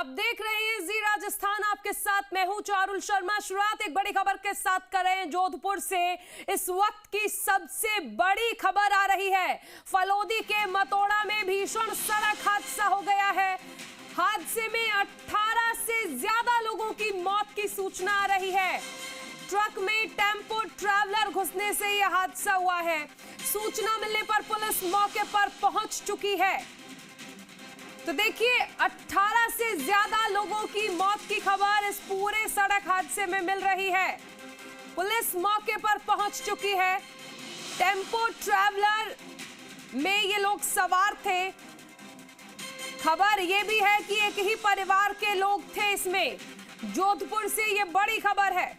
आप देख रहे हैं जी राजस्थान, आपके साथ मैं हूं चारुल शर्मा। शुरुआत एक बड़ी खबर के साथ कर रहे हैं जोधपुर से। इस वक्त की सबसे बड़ी खबर आ रही है। फलोदी के मतोड़ा में भीषण सड़क हादसा हो गया है। हादसे में 18 से ज्यादा लोगों की मौत की सूचना आ रही है। ट्रक में टेम्पो ट्रैवलर घुसने से यह हादसा हुआ है। सूचना मिलने पर पुलिस मौके पर पहुंच चुकी है। तो देखिए, 18 से ज्यादा लोगों की मौत की खबर इस पूरे सड़क हादसे में मिल रही है। पुलिस मौके पर पहुंच चुकी है। टेम्पो ट्रैवलर में ये लोग सवार थे। खबर ये भी है कि एक ही परिवार के लोग थे इसमें। जोधपुर से ये बड़ी खबर है।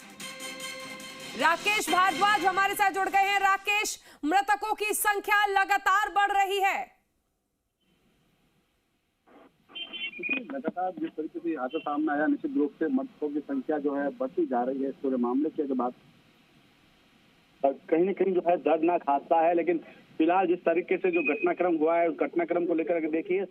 राकेश भारद्वाज हमारे साथ जुड़ गए हैं। राकेश, मृतकों की संख्या लगातार बढ़ रही है। लगातार जिस तरीके से हादसा सामने आया, निश्चित रूप से मृतकों की संख्या जो है बढ़ती जा रही है। इस पूरे मामले की अगर बात कहीं न कहीं जो है दर्दनाक हादसा है, लेकिन फिलहाल जिस तरीके से जो घटनाक्रम हुआ है, उस घटनाक्रम को लेकर देखिए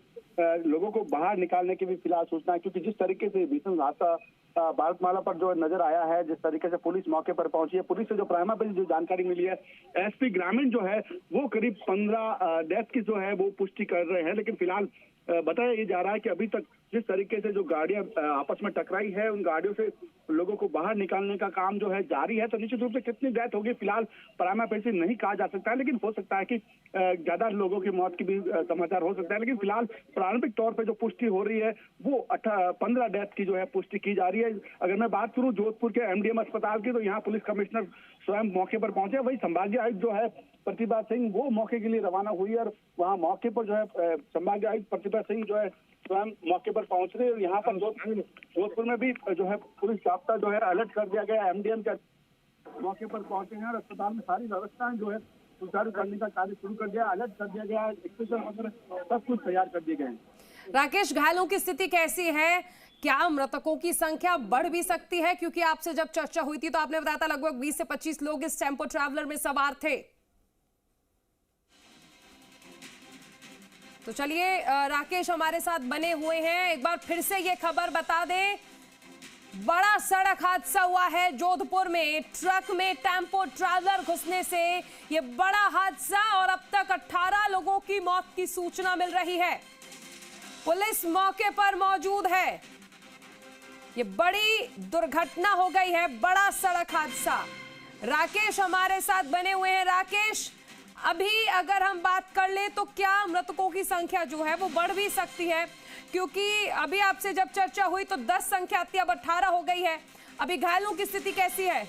लोगों को बाहर निकालने की भी फिलहाल सूचना है, क्योंकि जिस तरीके से भीषण हादसा भारतमाला पर जो नजर आया है, जिस तरीके से पुलिस मौके पर पहुंची है, पुलिस से जो प्राइमरी जो जानकारी मिली है, एसपी ग्रामीण जो है वो करीब 15 डेथ की जो है वो पुष्टि कर रहे हैं। लेकिन फिलहाल बताया ये जा रहा है कि अभी तक जिस तरीके से जो गाड़ियां आपस में टकराई है, उन गाड़ियों से लोगों को बाहर निकालने का काम जो है जारी है। तो निश्चित रूप से कितनी डेथ होगी फिलहाल प्राइमरी नहीं कहा जा सकता है, लेकिन हो सकता है कि ज्यादा लोगों की मौत की भी समाचार हो सकता है। लेकिन फिलहाल प्रारंभिक तौर पर जो पुष्टि हो रही है वो 15 डेथ की जो है पुष्टि की जा रही है। अगर मैं बात करूं जोधपुर के एमडीएम अस्पताल की, तो यहाँ पुलिस कमिश्नर स्वयं मौके पर पहुंचे। वही संभागीय आयुक्त जो है प्रतिभा सिंह वो मौके के लिए रवाना हुई और वहाँ मौके पर जो है संभागीय आयुक्त प्रतिभा सिंह जो है स्वयं मौके पर पहुंच रहे हैं। यहाँ पर जोधपुर में भी जो है पुलिस जाब्ता जो है अलर्ट कर दिया गया। एमडीएम के मौके पर पहुंचे हैं और अस्पताल में सारी व्यवस्थाएं जो है सुचारू करने का कार्य शुरू कर दिया, अलर्ट कर दिया गया, सब कुछ तैयार कर दिए गए हैं। राकेश, घायलों की स्थिति कैसी है? क्या मृतकों की संख्या बढ़ भी सकती है? क्योंकि आपसे जब चर्चा हुई थी तो आपने बताया था लगभग 20 से 25 लोग इस टेम्पो ट्रैवलर में सवार थे। तो चलिए, राकेश हमारे साथ बने हुए हैं। एक बार फिर से ये खबर बता दें, बड़ा सड़क हादसा हुआ है जोधपुर में। ट्रक में टेम्पो ट्रैवलर घुसने से ये बड़ा हादसा, और अब तक 18 लोगों की मौत की सूचना मिल रही है। पुलिस मौके पर मौजूद है। ये बड़ी दुर्घटना हो गई है, बड़ा सड़क हादसा। राकेश हमारे साथ बने हुए हैं। राकेश, अभी अगर हम बात कर ले तो क्या मृतकों की संख्या जो है वो बढ़ भी सकती है? क्योंकि अभी आपसे जब चर्चा हुई तो 10 संख्या थी, अब 18 हो गई है। अभी घायलों की स्थिति कैसी है?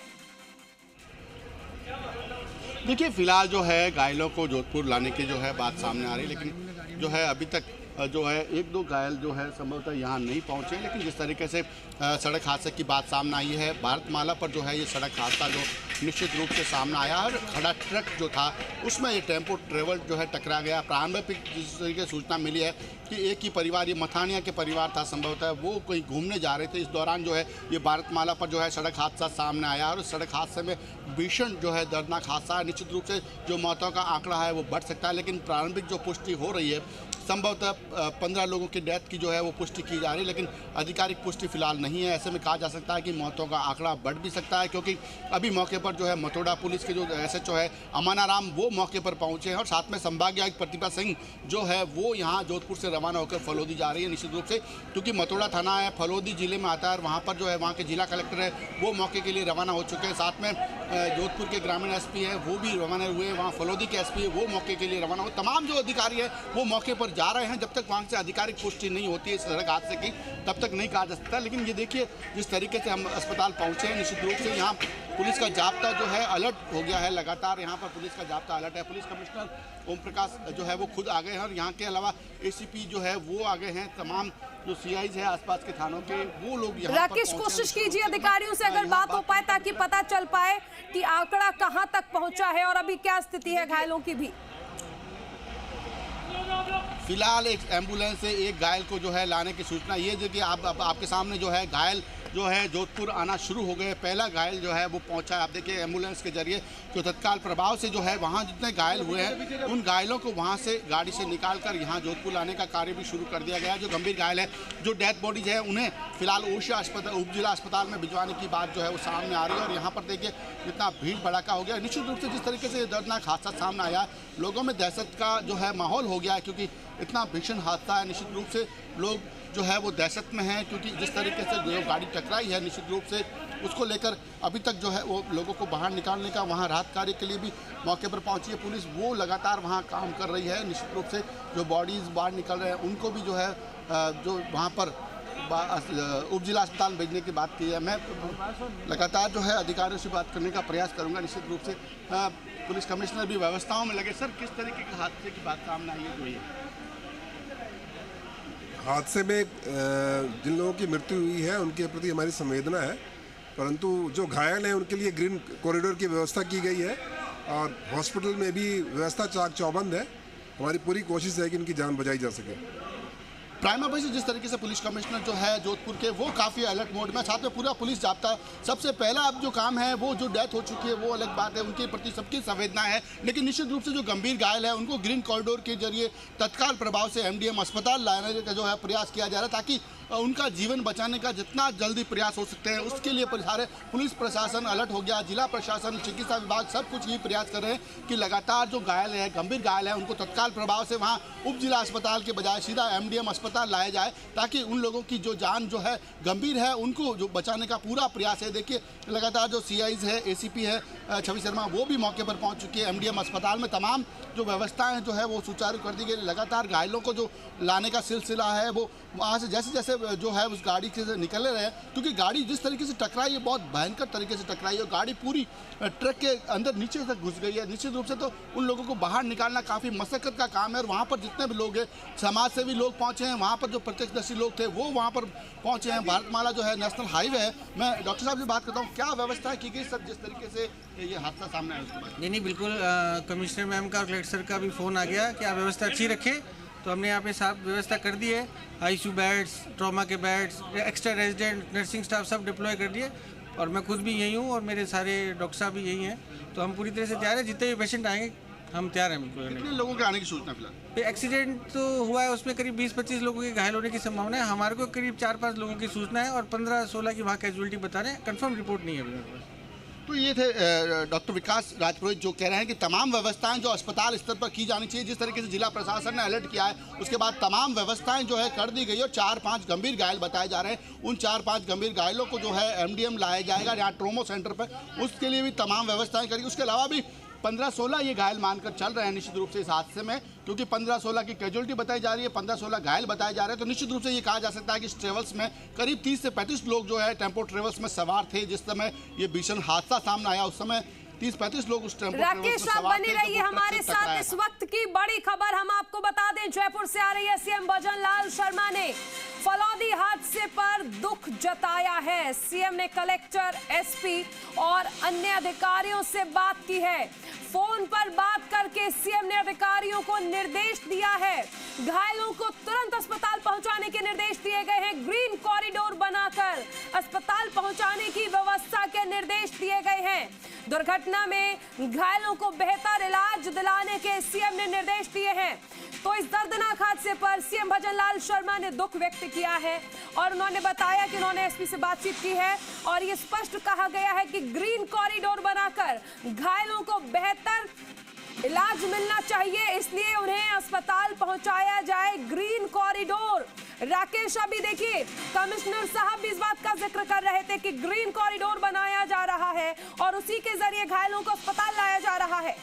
देखिए, फिलहाल जो है घायलों को जोधपुर लाने की जो है बात सामने आ रही है, लेकिन जो है अभी तक जो है 1-2 घायल जो है संभवतः यहाँ नहीं पहुँचे। लेकिन जिस तरीके से सड़क हादसे की बात सामने आई है, भारतमाला पर जो है ये सड़क हादसा जो निश्चित रूप से सामने आया, और खड़ा ट्रक जो था उसमें ये टेम्पो ट्रेवल जो है टकरा गया। प्रारंभिक जिस तरीके से सूचना मिली है कि एक ही परिवार, ये मथानिया के परिवार था संभवतः, वो कहीं घूमने जा रहे थे। इस दौरान जो है ये भारतमाला पर जो है सड़क हादसा सामने आया, और सड़क हादसे में भीषण जो है दर्दनाक हादसा है। निश्चित रूप से जो मौतों का आंकड़ा है वो बढ़ सकता है, लेकिन प्रारंभिक जो पुष्टि हो रही है संभवतः 15 लोगों की डेथ की जो है वो पुष्टि की जा रही है, लेकिन आधिकारिक पुष्टि फिलहाल नहीं है। ऐसे में कहा जा सकता है कि मौतों का आंकड़ा बढ़ भी सकता है, क्योंकि अभी मौके पर जो है मतोड़ा पुलिस के जो एसएचओ है अमानाराम वो मौके पर पहुंचे हैं, और साथ में संभागीय आयुक्त प्रतिभा सिंह जो है वो यहाँ जोधपुर से रवाना होकर फलोदी जा रही है। निश्चित रूप से क्योंकि मतोड़ा थाना है, फलोदी जिले में आता है, और वहाँ पर जो है वहाँ के जिला कलेक्टर है वो मौके के लिए रवाना हो चुके हैं। साथ में जोधपुर के ग्रामीण एसपी है वो भी रवाना हुए, वहाँ फलोदी के एसपी है वो मौके के लिए रवाना हुए। तमाम जो अधिकारी है वो मौके पर जा रहे हैं। जब तक वहाँ से आधिकारिक पुष्टि नहीं होती है इस सड़क हादसे की, तब तक नहीं कहा जा सकता। लेकिन ये देखिए जिस तरीके से हम अस्पताल पहुँचे हैं, निश्चित रूप से यहाँ पुलिस का जाब्ता जो है अलर्ट हो गया है। लगातार यहाँ पर पुलिस का जाब्ता अलर्ट है। पुलिस कमिश्नर ओम प्रकाश जो है वो खुद आ गए हैं, और यहाँ के अलावा एसीपी जो है वो आ गए हैं। तमाम जो सीआईज है आसपास के थानों के वो लोग यहाँ राकेश, कोशिश कीजिए अधिकारियों से अगर बात हो पाए, ताकि पता चल पाए कि आंकड़ा कहां तक पहुंचा है और अभी क्या स्थिति है घायलों की भी। फिलहाल एक एम्बुलेंस से एक घायल को जो है लाने की सूचना ये है कि आपके सामने जो है घायल जो है जोधपुर आना शुरू हो गए। पहला घायल जो है वो पहुंचा, आप देखिए एम्बुलेंस के जरिए जो तत्काल प्रभाव से जो है वहाँ जितने घायल हुए हैं उन घायलों को वहाँ से गाड़ी से निकाल कर यहाँ जोधपुर लाने का कार्य भी शुरू कर दिया गया। जो गंभीर घायल है, जो डेथ बॉडीज है, उन्हें फिलहाल ओरछा अस्पताल उप जिला अस्पताल में भिजवाने की बात जो है वो सामने आ रही है। और यहाँ पर देखिए इतना भीड़ भड़ाका हो गया। निश्चित रूप से जिस तरीके से दर्दनाक हादसा सामने आया, लोगों में दहशत का जो है माहौल हो गया है, क्योंकि इतना भीषण हादसा है। निश्चित रूप से लोग जो है वो दहशत में हैं, क्योंकि जिस तरीके से जो गाड़ी टकराई है, निश्चित रूप से उसको लेकर अभी तक जो है वो लोगों को बाहर निकालने का, वहाँ राहत कार्य के लिए भी मौके पर पहुंची है पुलिस, वो लगातार वहाँ काम कर रही है। निश्चित रूप से जो बॉडीज़ बाहर निकल रहे हैं उनको भी जो है जो वहाँ पर उप जिला अस्पताल भेजने की बात की है। मैं लगातार जो है अधिकारियों से बात करने का प्रयास करूँगा। निश्चित रूप से पुलिस कमिश्नर भी व्यवस्थाओं में लगे। सर, किस तरीके के हादसे की बात सामने आई है? जो ये हादसे में जिन लोगों की मृत्यु हुई है उनके प्रति हमारी संवेदना है, परंतु जो घायल हैं उनके लिए ग्रीन कॉरिडोर की व्यवस्था की गई है और हॉस्पिटल में भी व्यवस्था चाक चौबंद है। हमारी पूरी कोशिश है कि इनकी जान बचाई जा सके। प्राइमा भाई से जिस तरीके से पुलिस कमिश्नर जो है जोधपुर के, वो काफ़ी अलर्ट मोड में, साथ में पूरा पुलिस जाब्ता। सबसे पहला अब जो काम है वो जो डेथ हो चुकी है वो अलग बात है, उनके प्रति सबकी संवेदना है, लेकिन निश्चित रूप से जो गंभीर घायल है उनको ग्रीन कॉरिडोर के जरिए तत्काल प्रभाव से एमडीएम अस्पताल लाने का जो है प्रयास किया जा रहा है, ताकि उनका जीवन बचाने का जितना जल्दी प्रयास हो सकते हैं उसके लिए सारे पुलिस प्रशासन अलर्ट हो गया। जिला प्रशासन, चिकित्सा विभाग सब कुछ ये प्रयास कर रहे हैं कि लगातार जो घायल है, गंभीर घायल है, उनको तत्काल प्रभाव से वहाँ उप जिला अस्पताल के बजाय सीधा एमडीएम अस्पताल लाया जाए, ताकि उन लोगों की जो जान जो है गंभीर है उनको जो बचाने का पूरा प्रयास है। देखिए लगातार जो सीआईज है, एसीपी है छवि शर्मा, वो भी मौके पर पहुँच चुकी है। एमडीएम अस्पताल में तमाम जो व्यवस्थाएँ जो है वो सुचारू कर दी गई। लगातार घायलों को जो लाने का सिलसिला है वो वहाँ से जैसे जैसे जो है उस गाड़ी से निकल रहे हैं, क्योंकि गाड़ी जिस तरीके से टकराई है बहुत भयंकर तरीके से टकराई है। गाड़ी पूरी ट्रक के अंदर नीचे तक घुस गई है। निश्चित रूप से तो उन लोगों को बाहर निकालना काफ़ी मशक्कत का काम है। और वहाँ पर जितने भी लोग हैं, समाज से भी लोग पहुँचे हैं, वहाँ पर जो प्रत्यक्षदर्शी लोग थे वो वहाँ पर पहुँचे हैं। भारतमाला जो है नेशनल हाईवे है। मैं डॉक्टर साहब से बात करता हूँ, क्या व्यवस्था की गई सर जिस तरीके से ये हादसा सामने आया उसके बाद? नहीं, बिल्कुल कमिश्नर मैम का और कलेक्टर सर का भी फ़ोन आ गया कि आप व्यवस्था अच्छी रखें, तो हमने यहाँ पे साफ व्यवस्था कर दी है। आईसीयू बेड्स, ट्रॉमा के beds, extra resident, nursing staff सब डिप्लॉय कर दिए, और मैं खुद भी यही हूँ और मेरे सारे डॉक्टर साहब भी यही हैं। तो हम पूरी तरह से तैयार हैं, जितने भी पेशेंट आएंगे हम तैयार हैं बिल्कुल। कितने लोगों के आने की सूचना फिलहाल? एक्सीडेंट तो हुआ है, उसमें करीब 20-25 लोगों के घायल होने की संभावना है। हमारे को करीब 4-5 लोगों की सूचना है और 15-16 की वहाँ कैजुअलिटी बता रहे हैं। कंफर्म रिपोर्ट नहीं है मेरे पास। तो ये थे डॉक्टर विकास राजपुरोहित, जो कह रहे हैं कि तमाम व्यवस्थाएं जो अस्पताल स्तर पर की जानी चाहिए, जिस तरीके से जिला प्रशासन ने अलर्ट किया है उसके बाद तमाम व्यवस्थाएं जो है कर दी गई है। और 4-5 गंभीर घायल बताए जा रहे हैं। उन 4-5 गंभीर घायलों को जो है एमडीएम लाया जाएगा यहाँ ट्रोमो सेंटर पर, उसके लिए भी तमाम व्यवस्थाएं करी। उसके अलावा भी 15-16 ये घायल मानकर चल रहे हैं निश्चित रूप से इस हादसे में, क्योंकि 15-16 की कैजुअलिटी बताई जा रही है, 15-16 घायल बताए जा रहे हैं। तो निश्चित रूप से ये कहा जा सकता है कि इस ट्रेवल्स में करीब 30 से 35 लोग जो है टेम्पो ट्रेवल्स में सवार थे। जिस समय ये भीषण हादसा सामने आया उस समय 30-35 लोग उस टेम्पो ट्रेवल्स में सवार थे। बनी रही है हमारे साथ। इस वक्त की बड़ी खबर हम आपको बता दें, जयपुर से आ रही है। सीएम भजनलाल शर्मा ने फलौदी हादसे पर दुख जताया है। सीएम ने कलेक्टर, एसपी और अन्य अधिकारियों से बात की है। फोन पर बात करके सीएम ने अधिकारियों को निर्देश दिया है। घायलों को तुरंत अस्पताल पहुंचाने के निर्देश दिए गए हैं। ग्रीन कॉरिडोर बनाकर अस्पताल पहुंचाने की व्यवस्था के निर्देश दिए गए हैं। दुर्घटना में घायलों को बेहतर इलाज दिलाने के सीएम ने निर्देश दिए हैं। तो इस दर्दनाक हादसे पर सीएम भजनलाल शर्मा ने दुख व्यक्त किया है और उन्होंने बताया कि उन्होंने एसपी से बातचीत की है और ये स्पष्ट कहा गया है कि ग्रीन कॉरिडोर बनाकर घायलों को बेहतर इलाज मिलना चाहिए, इसलिए उन्हें अस्पताल पहुंचाया जाए। ग्रीन कॉरिडोर, राकेश अभी देखिए कमिश्नर साहब भी इस बात का जिक्र कर रहे थे कि ग्रीन कॉरिडोर बनाया जा रहा है और उसी के जरिए घायलों को अस्पताल लाया जा रहा है।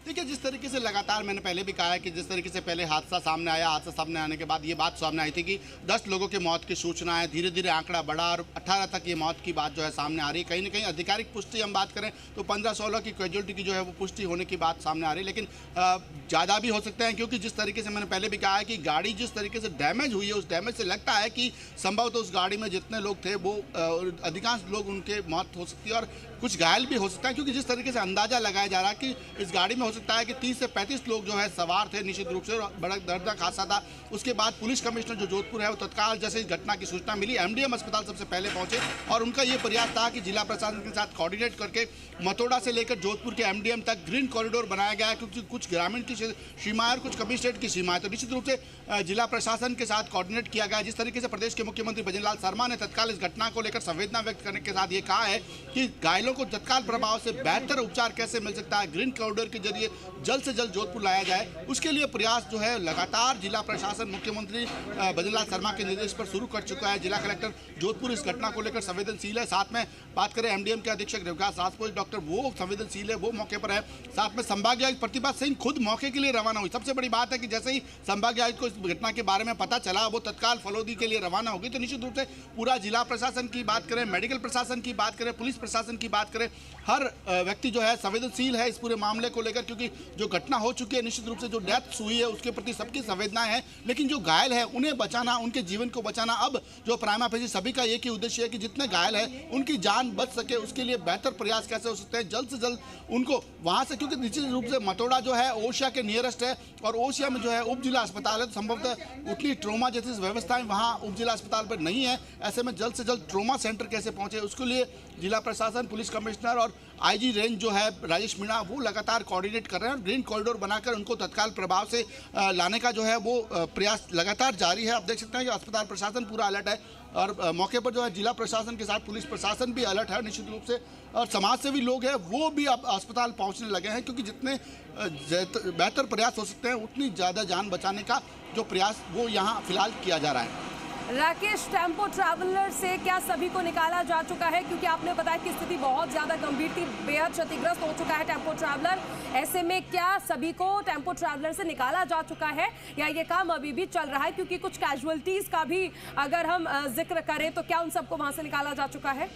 देखिए, जिस तरीके से लगातार मैंने पहले भी कहा है कि जिस तरीके से पहले हादसा सामने आया, हादसा सामने आने के बाद ये बात सामने आई थी कि 10 लोगों के मौत की सूचना है। धीरे धीरे आंकड़ा बढ़ा और 18 तक ये मौत की बात जो है सामने आ रही है। कहीं ना कहीं आधिकारिक पुष्टि हम बात करें तो 15-16 की कैजुअलिटी की जो है वो पुष्टि होने की बात सामने आ रही है, लेकिन ज़्यादा भी हो सकते हैं, क्योंकि जिस तरीके से मैंने पहले भी कहा है कि गाड़ी जिस तरीके से डैमेज हुई है उस डैमेज से लगता है कि संभवतः उस गाड़ी में जितने लोग थे वो अधिकांश लोग उनके मौत हो सकती है और कुछ घायल भी हो सकता है, क्योंकि जिस तरीके से अंदाज़ा लगाया जा रहा है कि इस गाड़ी में हो सकता है कि 30 से 35 लोग जो है सवार थे निश्चित रूप से, और बड़ा दर्दनाक हादसा था। उसके बाद पुलिस कमिश्नर जो जोधपुर है वो तत्काल जैसे इस घटना की सूचना मिली एमडीएम अस्पताल सबसे पहले पहुंचे और उनका ये प्रयास था कि जिला प्रशासन के साथ कोऑर्डिनेट करके मतोड़ा से लेकर जोधपुर के एमडीएम तक ग्रीन कॉरिडोर बनाया गया है, क्योंकि कुछ ग्रामीण की सीमाएं और कुछ कमिश्नरेट की सीमाएं, तो निश्चित रूप से जिला प्रशासन के साथ कोऑर्डिनेट किया गया। जिस तरीके से प्रदेश के मुख्यमंत्री भजनलाल शर्मा ने तत्काल इस घटना को लेकर संवेदना व्यक्त करने के साथ ये कहा है कि घायलों को तत्काल प्रभाव से बेहतर उपचार कैसे मिल सकता है, ग्रीन कॉरिडोर के जरिए जल्द से जल्द जोधपुर लाया जाए, उसके लिए प्रयास जो है लगातार जिला प्रशासन मुख्यमंत्री भजनलाल शर्मा के निर्देश पर शुरू कर चुका है। जिला कलेक्टर जोधपुर इस घटना को लेकर संवेदनशील है। साथ में बात करें एमडीएम के अधीक्षक रेवकास राजपूत डॉक्टर वो संवेदनशील है, वो मौके पर है। साथ में संभागीय आयुक्त प्रतिभा सिंह खुद मौके के लिए रवाना हुई। सबसे बड़ी बात है कि जैसे ही संभागीय आयुक्त को इस घटना के बारे में पता चला वो तत्काल फलोदी के लिए रवाना होगी। तो निश्चित रूप से पूरा जिला प्रशासन की बात करें, मेडिकल प्रशासन की बात करें, पुलिस प्रशासन की बात करें, हर व्यक्ति जो है संवेदनशील है इस पूरे मामले को लेकर, क्योंकि जो घटना हो चुकी है निश्चित रूप से जो डेथ हुई है उसके प्रति सबकी संवेदनाएं हैं, लेकिन जो घायल है उन्हें बचाना, उनके जीवन को बचाना अब जो प्राइमा फेसी सभी का एक ही उद्देश्य है कि जितने घायल है उनकी जान बच सके, उसके लिए बेहतर प्रयास कैसे हो सकते हैं, जल्द से जल्द उनको वहां से, क्योंकि निश्चित रूप से मतोड़ा जो है ओशिया के नियरेस्ट है और ओशिया में जो है उप जिला अस्पताल है, तो संभवतः उतनी ट्रोमा जैसी व्यवस्थाएं वहां उप जिला अस्पताल पर नहीं है। ऐसे में जल्द से जल्द ट्रोमा सेंटर कैसे पहुंचे, उसके लिए जिला प्रशासन, पुलिस कमिश्नर और आईजी रेंज जो है राजेश मीणा वो लगातार कोऑर्डिनेट कर रहे हैं और ग्रीन कॉरिडोर बनाकर उनको तत्काल प्रभाव से लाने का जो है वो प्रयास लगातार जारी है। आप देख सकते हैं कि अस्पताल प्रशासन पूरा अलर्ट है और मौके पर जो है जिला प्रशासन के साथ पुलिस प्रशासन भी अलर्ट है निश्चित रूप से, और समाज सेवी लोग हैं वो भी अब अस्पताल पहुंचने लगे हैं, क्योंकि जितने बेहतर प्रयास हो सकते हैं उतनी ज़्यादा जान बचाने का जो प्रयास वो यहाँ फिलहाल किया जा रहा है। राकेश, टेम्पो ट्रैवलर से क्या सभी को निकाला जा चुका है? क्योंकि आपने बताया कि स्थिति बहुत ज्यादा गंभीर थी, बेहद क्षतिग्रस्त हो चुका है टेम्पो ट्रैवलर। ऐसे में क्या सभी को टेम्पो ट्रैवलर से निकाला जा चुका है या ये काम अभी भी चल रहा है? क्योंकि कुछ कैजुअलिटीज का भी अगर हम जिक्र करें तो क्या उन सबको वहां से निकाला जा चुका है?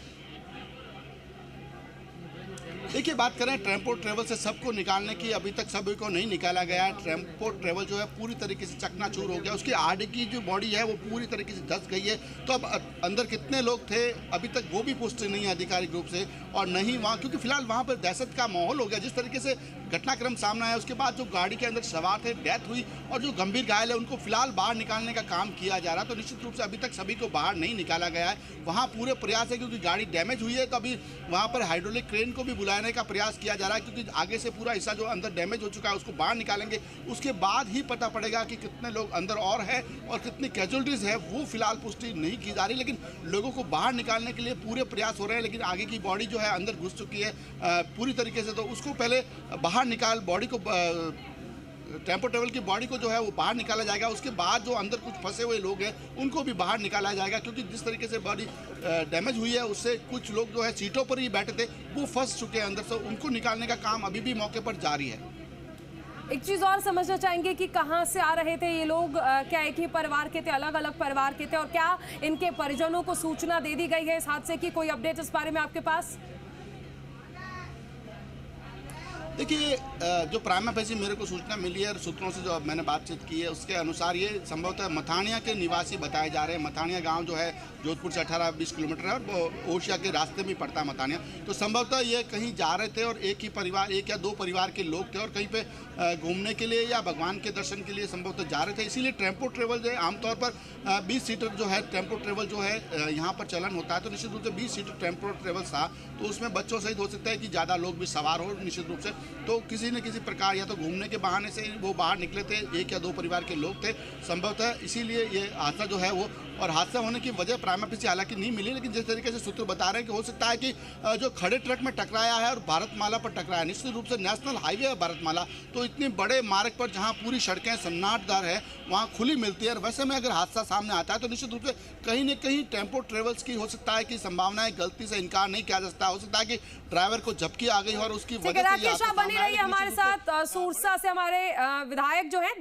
देखिए, बात करें टेम्पो ट्रेवल से सबको निकालने की, अभी तक सभी को नहीं निकाला गया है। टेम्पो ट्रेवल जो है पूरी तरीके से चकनाचूर हो गया, उसकी आगे की जो बॉडी है वो पूरी तरीके से धंस गई है। तो अब अंदर कितने लोग थे अभी तक वो भी पुष्टि नहीं है आधिकारिक रूप से, और नहीं वहाँ, क्योंकि फिलहाल वहाँ पर दहशत का माहौल हो गया। जिस तरीके से घटनाक्रम सामने आया उसके बाद जो गाड़ी के अंदर सवार थे डेथ हुई और जो गंभीर घायल है उनको फिलहाल बाहर निकालने का काम किया जा रहा है। तो निश्चित रूप से अभी तक सभी को बाहर नहीं निकाला गया है। वहाँ पूरे प्रयास है, क्योंकि गाड़ी डैमेज हुई है तो अभी वहाँ पर हाइड्रोलिक क्रेन को भी बुलाने का प्रयास किया जा रहा है, क्योंकि आगे से पूरा हिस्सा जो अंदर डैमेज हो चुका है उसको बाहर निकालेंगे। उसके बाद ही पता पड़ेगा कि कितने लोग अंदर और है और कितनी कैजुअलिटीज है, वो फिलहाल पुष्टि नहीं की जा रही। लेकिन लोगों को बाहर निकालने के लिए पूरे प्रयास हो रहे हैं, लेकिन आगे की बॉडी जो है अंदर घुस चुकी है पूरी तरीके से, तो उसको पहले बाहर निकाल, बॉडी को टेम्पो ट्रेवल की बॉडी को जो है वो बाहर निकाला जाएगा। उसके बाद जो अंदर कुछ फंसे हुए लोग हैं उनको भी बाहर निकाला जाएगा, क्योंकि जिस तरीके से बॉडी डैमेज हुई है उससे कुछ लोग जो है सीटों पर ही बैठे थे वो फंस चुके हैं अंदर से, उनको निकालने का काम अभी भी मौके पर जारी है। एक चीज और समझना चाहेंगे कि कहां से आ रहे थे ये लोग, क्या एक ही परिवार के थे, अलग अलग परिवार के थे, और क्या इनके परिजनों को सूचना दे दी गई है इस हादसे की? कोई अपडेट इस बारे में आपके पास? देखिए, जो प्राइमा फेसी मेरे को सूचना मिली है और सूत्रों से जो मैंने बातचीत की है उसके अनुसार ये संभवतः मथानिया के निवासी बताए जा रहे हैं। मथानिया गांव जो है जोधपुर से 18-20 किलोमीटर है और ओशिया के रास्ते में पड़ता है मथानिया। तो संभवतः ये कहीं जा रहे थे और एक ही परिवार, एक या दो परिवार के लोग थे और कहीं पे घूमने के लिए या भगवान के दर्शन के लिए संभवतः जा रहे थे। इसीलिए टेम्पो ट्रेवल जो है आमतौर पर 20 सीटर जो है टेम्पो ट्रेवल जो है यहाँ पर चलन होता है। तो निश्चित रूप से 20 सीटर टेम्पो ट्रेवल था, तो उसमें बच्चों सहित हो सकता है कि ज़्यादा लोग भी सवार हो निश्चित रूप से। तो किसी न किसी प्रकार या तो घूमने के बहाने से वो बाहर निकले थे, एक या दो परिवार के लोग थे संभवतः, इसीलिए ये हादसा जो है वो, और हादसा होने की वजह प्राइमा फेसी हालांकि नहीं मिली, लेकिन जिस तरीके से सूत्र बता रहे हैं कि हो सकता है कि जो खड़े ट्रक में टकराया है और भारतमाला पर टकराया, निश्चित रूप से नेशनल हाईवे है भारतमाला, तो इतने बड़े मार्ग पर जहां पूरी सड़कें सन्नाटदार है वहां खुली मिलती है। और वैसे में अगर हादसा सामने आता है तो निश्चित रूप से कहीं न कहीं टेम्पो ट्रेवल्स की हो सकता है कि संभावना है, गलती से इनकार नहीं किया जा सकता, हो सकता है कि ड्राइवर को झपकी आ गई और उसकी वजह से बनी रही हमारे साथ। सूरसा से हमारे विधायक जो है,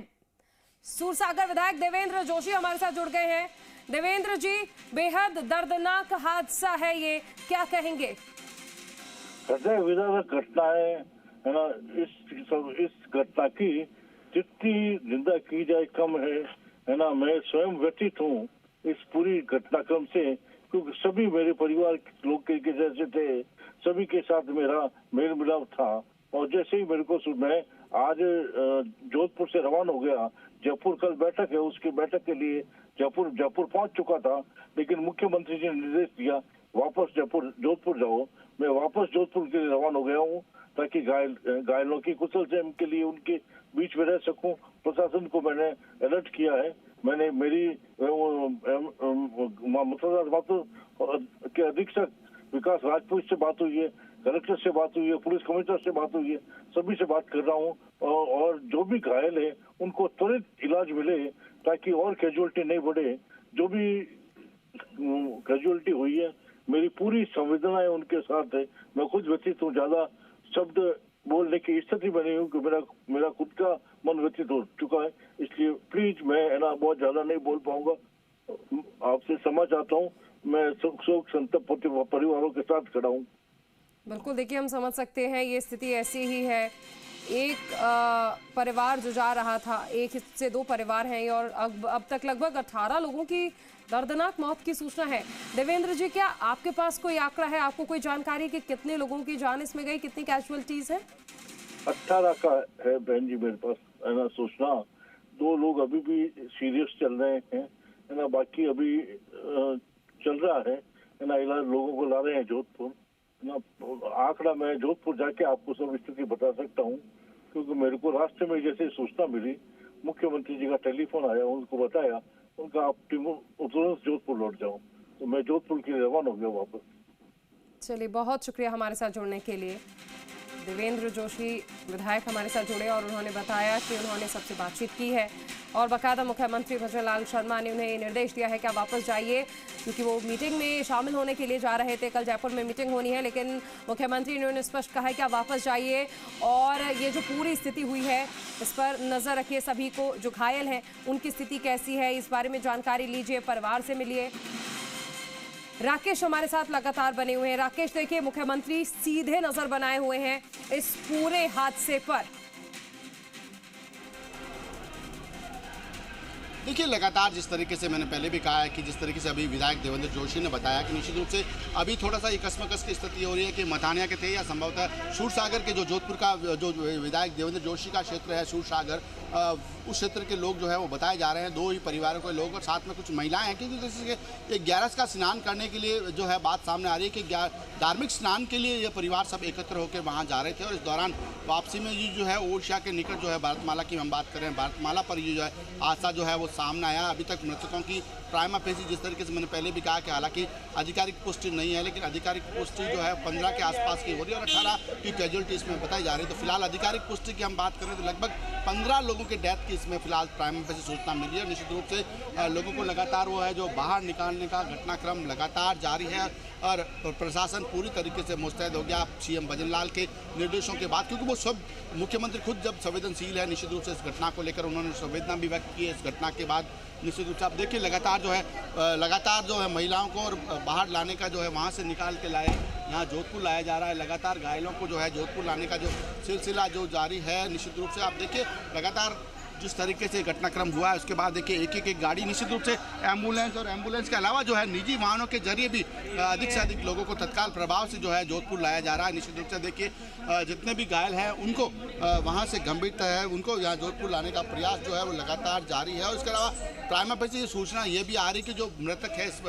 सूरसागर विधायक देवेंद्र जोशी हमारे साथ जुड़ गए हैं। देवेंद्र जी, बेहद दर्दनाक हादसा है ये, क्या कहेंगे? विधायक घटना है ना, इस घटना की जितनी निंदा की जाए कम है ना। मैं स्वयं व्यथित हूँ इस पूरी घटनाक्रम से, क्योंकि सभी मेरे परिवार के लोग के जैसे थे, सभी के साथ मेरा मेल मिलाप था। और जैसे ही मेरे को मैं आज जोधपुर से रवाना हो गया। जयपुर कल बैठक है, उसकी बैठक के लिए जयपुर पहुंच चुका था, लेकिन मुख्यमंत्री जी ने निर्देश दिया वापस जोधपुर जाओ। मैं वापस जोधपुर के लिए रवाना हो गया हूँ ताकि घायलों की कुशल क्षेम के लिए उनके बीच में रह सकूं। प्रशासन को मैंने अलर्ट किया है। मैंने मेरी के अधीक्षक विकास राजपूत से बात हुई है, कलेक्टर से बात हुई है, पुलिस कमिश्नर से बात हुई है, सभी से बात कर रहा हूँ और जो भी घायल है उनको त्वरित इलाज मिले ताकि और कैजुअलिटी नहीं बढ़े। जो भी कैजुअलिटी हुई है मेरी पूरी संवेदनाएं उनके साथ है। मैं खुद व्यथित हूँ, ज्यादा शब्द बोलने की स्थिति में नहीं हूँ कि मेरा खुद का मन व्यथित हो चुका है, इसलिए प्लीज मैं बहुत ज्यादा नहीं बोल पाऊंगा। आपसे क्षमा चाहता हूँ। मैं शोक संतप्त परिवारों के साथ खड़ा हूँ। बिल्कुल, देखिए हम समझ सकते हैं ये स्थिति ऐसी ही है। एक परिवार जो जा रहा था, एक से दो परिवार हैं और अब तक लगभग 18 लोगों की दर्दनाक मौत की सूचना है। देवेंद्र जी, क्या आपके पास कोई आंकड़ा है, आपको कोई जानकारी कि कितने लोगों की जान इसमें गई, कितनी कैजुअलिटीज है? 18 का है बहन जी मेरे पास सूचना। 2 लोग अभी भी सीरियस चल रहे हैं, है ना, बाकी अभी चल रहा है ना, इलाज लोगों को ला रहे हैं जोधपुर ना। आंकड़ा मैं जोधपुर जाके आपको सब स्थिति बता सकता हूँ, क्योंकि मेरे को रास्ते में जैसे सूचना मिली, मुख्यमंत्री जी का टेलीफोन आया, उनको बताया, उनका आप तुरंत जोधपुर लौट जाओ, तो मैं जोधपुर के लिए रवाना हो गया वापस। चलिए, बहुत शुक्रिया हमारे साथ जुड़ने के लिए। देवेंद्र जोशी विधायक हमारे साथ जुड़े और उन्होंने बताया कि उन्होंने सबसे बातचीत की है और बाकायदा मुख्यमंत्री भजन लाल शर्मा ने उन्हें निर्देश दिया है कि आप वापस जाइए, क्योंकि वो मीटिंग में शामिल होने के लिए जा रहे थे। कल जयपुर में मीटिंग होनी है, लेकिन मुख्यमंत्री ने उन्हें स्पष्ट कहा है कि आप वापस जाइए और ये जो पूरी स्थिति हुई है इस पर नज़र रखिए। सभी को जो घायल हैं उनकी स्थिति कैसी है, इस बारे में जानकारी लीजिए, परिवार से मिलिए। राकेश हमारे साथ लगातार बने हुए हैं। राकेश, देखिए मुख्यमंत्री सीधे नजर बनाए हुए हैं इस पूरे हादसे पर। देखिए, लगातार जिस तरीके से मैंने पहले भी कहा है कि जिस तरीके से अभी विधायक देवेंद्र जोशी ने बताया कि निश्चित रूप से अभी थोड़ा सा ये कसमकस की स्थिति हो रही है कि मथानिया के थे या संभवतः सूरसागर के जो जोधपुर का जो विधायक देवेंद्र जोशी का क्षेत्र है सूरसागर, उस क्षेत्र के लोग जो है वो बताए जा रहे हैं, 2 ही परिवारों के लोग और साथ में कुछ महिलाएं हैं, क्योंकि जैसे 11 का स्नान करने के लिए जो है बात सामने आ रही है कि धार्मिक स्नान के लिए ये परिवार सब एकत्र होकर वहाँ जा रहे थे और इस दौरान वापसी में ये जो है ओरछा के निकट जो है भारतमाला की हम बात कर रहे हैं, भारतमाला पर ये जो है हादसा जो है वो सामने आया। अभी तक मृतकों की प्राइमा फेसी, जिस तरीके से मैंने पहले भी कहा कि हालांकि आधिकारिक पुष्टि नहीं है, लेकिन आधिकारिक पुष्टि जो है 15 के आसपास की हो रही है और 18 की कैजुअलिटी इसमें बताई जा रही है। तो फिलहाल आधिकारिक पुष्टि की हम बात करें तो लगभग 15 लोगों के डेथ की इसमें फिलहाल प्राइमा फेसी सूचना मिली है। निश्चित रूप से लोगों को लगातार वो है जो बाहर निकालने का घटनाक्रम लगातार जारी है और प्रशासन पूरी तरीके से मुस्तैद हो गया सीएम भजन लाल के निर्देशों के बाद, क्योंकि वो सब मुख्यमंत्री खुद जब संवेदनशील है निश्चित रूप से इस घटना को लेकर उन्होंने संवेदना भी व्यक्त की है। इस घटना के बाद निश्चित रूप से आप देखिए लगातार जो है महिलाओं को और बाहर लाने का जो है वहाँ से निकाल के लाए यहाँ जोधपुर लाया जा रहा है। लगातार घायलों को जो है जोधपुर लाने का जो सिलसिला जो जारी है, निश्चित रूप से आप देखिए लगातार जिस तरीके से घटनाक्रम हुआ है उसके बाद देखिए एक गाड़ी निश्चित रूप से एम्बुलेंस और एम्बुलेंस के अलावा जो है निजी वाहनों के जरिए भी अधिक से अधिक लोगों को तत्काल प्रभाव से जो है जोधपुर लाया जा रहा है। निश्चित रूप से देखिए जितने भी घायल हैं उनको वहां से गंभीरता है, उनको यहाँ जोधपुर लाने का प्रयास जो है वो लगातार जारी है। और इसके अलावा प्राइमा फेसी ये सूचना ये भी आ रही कि जो मृतक है इस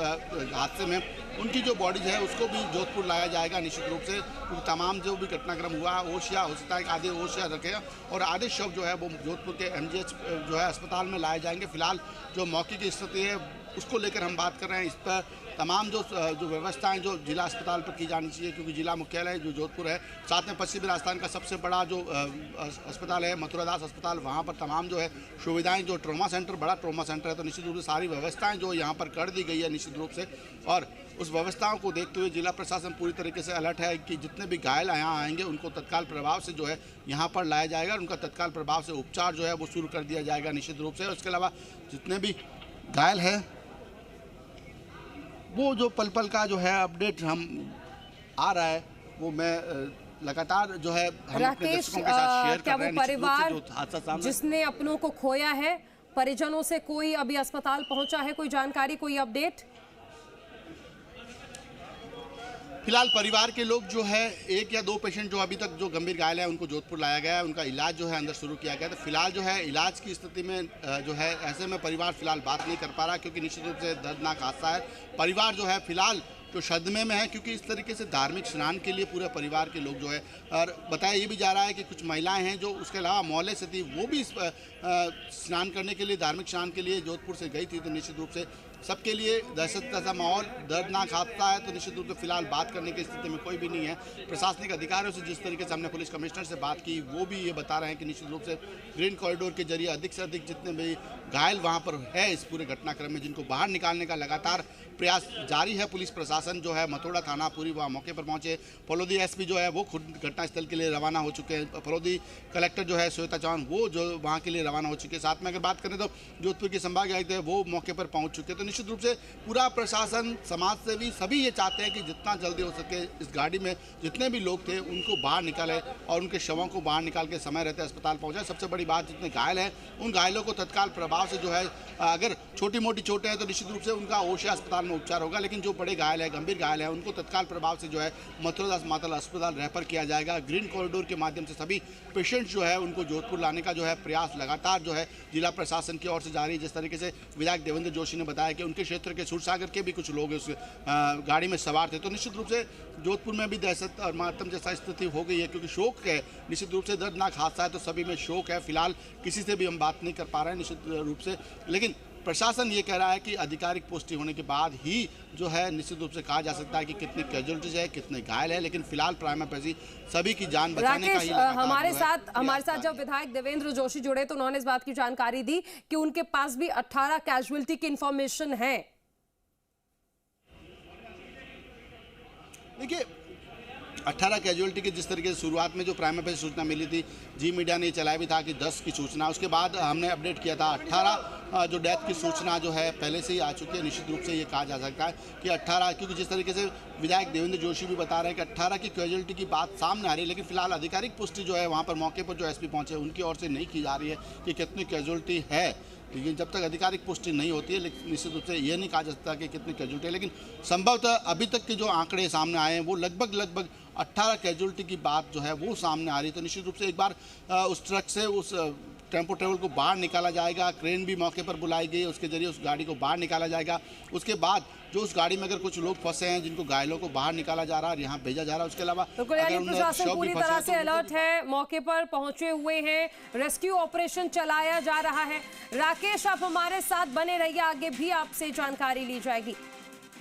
हादसे में उनकी जो बॉडीज है उसको भी जोधपुर लाया जाएगा निश्चित रूप से, क्योंकि तमाम जो भी घटनाक्रम हुआ है ओशिया हो सकता है कि आधे ओशिया रखे और आधे शव जो है वो जोधपुर के MGH जो है अस्पताल में लाए जाएंगे। फिलहाल जो मौके की स्थिति है उसको लेकर हम बात कर रहे हैं। इस पर तमाम जो व्यवस्थाएं जो जिला अस्पताल पर की जानी चाहिए, क्योंकि जिला मुख्यालय जो जोधपुर है, साथ में पश्चिमी राजस्थान का सबसे बड़ा जो अस्पताल है मथुरादास अस्पताल, वहाँ पर तमाम जो है सुविधाएं, जो ट्रॉमा सेंटर बड़ा ट्रॉमा सेंटर है, तो निश्चित रूप से सारी व्यवस्थाएं जो यहाँ पर कर दी गई है निश्चित रूप से। और उस व्यवस्थाओं को देखते हुए जिला प्रशासन पूरी तरीके से अलर्ट है कि जितने भी घायल यहाँ आएंगे उनको तत्काल प्रभाव से जो है यहाँ पर लाया जाएगा, उनका तत्काल प्रभाव से उपचार जो है वो शुरू कर दिया जाएगा निश्चित रूप से। उसके अलावा जितने भी घायल है वो जो पल पल का जो है अपडेट हम आ रहा है वो मैं लगातार जो है हम अपने दर्शकों के साथ शेयर कर रहे हैं। परिवार जिसने अपनों को खोया है, परिजनों से कोई अभी अस्पताल पहुंचा है, कोई जानकारी, कोई अपडेट? फिलहाल परिवार के लोग जो है 1 या 2 पेशेंट जो अभी तक जो गंभीर घायल है उनको जोधपुर लाया गया है, उनका इलाज जो है अंदर शुरू किया गया है। तो फिलहाल जो है इलाज की स्थिति में जो है ऐसे में परिवार फिलहाल बात नहीं कर पा रहा, क्योंकि निश्चित रूप से दर्दनाक हादसा है। परिवार जो है फिलहाल तो सदमे में है, क्योंकि इस तरीके से धार्मिक स्नान के लिए पूरे परिवार के लोग जो है, और बताया ये भी जा रहा है कि कुछ महिलाएं हैं जो उसके अलावा मोहल्ले से थी, वो भी स्नान करने के लिए, धार्मिक स्नान के लिए जोधपुर से गई थी। तो निश्चित रूप से सबके लिए दहशत का सा माहौल, दर्दनाक हादसा है। तो निश्चित रूप से फिलहाल बात करने की स्थिति में कोई भी नहीं है। प्रशासनिक अधिकारियों से जिस तरीके से हमने पुलिस कमिश्नर से बात की, वो भी ये बता रहे हैं कि निश्चित रूप से ग्रीन कॉरिडोर के जरिए अधिक से अधिक जितने भी घायल वहाँ पर है इस पूरे घटनाक्रम में, जिनको बाहर निकालने का लगातार प्रयास जारी है। पुलिस प्रशासन जो है मथुरा थाना पूरी वहाँ मौके पर पहुंचे। फलोदी एसपी जो है वो खुद घटनास्थल के लिए रवाना हो चुके हैं। फलोदी कलेक्टर जो है श्वेता चौहान वो जो वहाँ के लिए रवाना हो चुके हैं। साथ में अगर बात करें तो जोधपुर के संभागीय आयुक्त है वो मौके पर पहुंच चुके हैं। तो निश्चित रूप से पूरा प्रशासन, समाज सेवी सभी ये चाहते हैं कि जितना जल्दी हो सके इस गाड़ी में जितने भी लोग थे उनको बाहर निकाले और उनके शवों को बाहर निकाल के समय रहते अस्पताल पहुँचाए। सबसे बड़ी बात, जितने घायल हैं उन घायलों को तत्काल प्रभाव से जो है, अगर छोटी मोटी चोटें हैं तो निश्चित रूप से उनका ओशिया अस्पताल में उपचार होगा, लेकिन जो बड़े घायल है, गंभीर घायल है, उनको तत्काल प्रभाव से जो है मथुरादास मातल अस्पताल रेफर किया जाएगा। ग्रीन कॉरिडोर के माध्यम से सभी पेशेंट जो है उनको जोधपुर लाने का जो है प्रयास लगातार जो है जिला प्रशासन की ओर से जारी है। जिस तरीके से विधायक देवेंद्र जोशी ने बताया कि उनके क्षेत्र के सूरसागर के भी कुछ लोग उस गाड़ी में सवार थे। तो निश्चित रूप से जोधपुर में भी दहशत और मातम जैसा स्थिति हो गई है, क्योंकि शोक है, निश्चित रूप से दर्दनाक हादसा है तो सभी में शोक है। फिलहाल किसी से भी हम बात नहीं कर पा रहे हैं निश्चित रूप से, लेकिन प्रशासन ये कह रहा है कि आधिकारिक पुष्टि होने के बाद ही जो है निश्चित रूप से कहा जा सकता है कि कितनी कैजुअलिटीज है, कितने घायल है, लेकिन फिलहाल प्राइमा फेसी सभी की जान बचाने का ही हमारे साथ जब विधायक देवेंद्र जोशी जुड़े तो उन्होंने इस बात की जानकारी दी कि उनके पास भी 18 कैजुअलिटी की इंफॉर्मेशन है। देखिए 18 कैजुअलिटी की जिस तरीके से शुरुआत में जो प्राइमा फेसी सूचना मिली थी, जी मीडिया ने चलाया भी था कि 10 की सूचना, उसके बाद हमने अपडेट किया था 18 जो डेथ की सूचना जो है पहले से ही आ चुकी है। निश्चित रूप से ये कहा जा सकता है कि 18, क्योंकि जिस तरीके से विधायक देवेंद्र जोशी भी बता रहे हैं कि 18 की कैजुअलिटी की बात सामने आ रही है, लेकिन फिलहाल आधिकारिक पुष्टि जो है वहाँ पर मौके पर जो एसपी पहुँचे उनकी ओर से नहीं की जा रही है कि कितनी कैजुअलिटी है। लेकिन जब तक आधिकारिक पुष्टि नहीं होती है, लेकिन निश्चित रूप से ये नहीं कहा जा सकता कि कितनी कैजुअलिटी है। लेकिन संभवतः अभी तक के जो आंकड़े सामने आए हैं वो लगभग 18 कैजुअलिटी की बात जो है वो सामने आ रही है। तो निश्चित रूप से एक बार उस ट्रक से उस टेम्पो ट्रेवल को बाहर निकाला जाएगा, क्रेन भी मौके पर बुलाई गई, उसके जरिए उस गाड़ी को बाहर निकाला जाएगा। उसके बाद जो उस गाड़ी में अगर कुछ लोग फंसे हैं जिनको घायलों को बाहर निकाला जा रहा है और यहाँ भेजा जा रहा है, उसके अलावा प्रशासन पूरी तरह से अलर्ट है, मौके पर पहुंचे हुए हैं, रेस्क्यू ऑपरेशन चलाया जा रहा है। राकेश, आप हमारे साथ बने रहिए, आगे भी आपसे जानकारी ली जाएगी।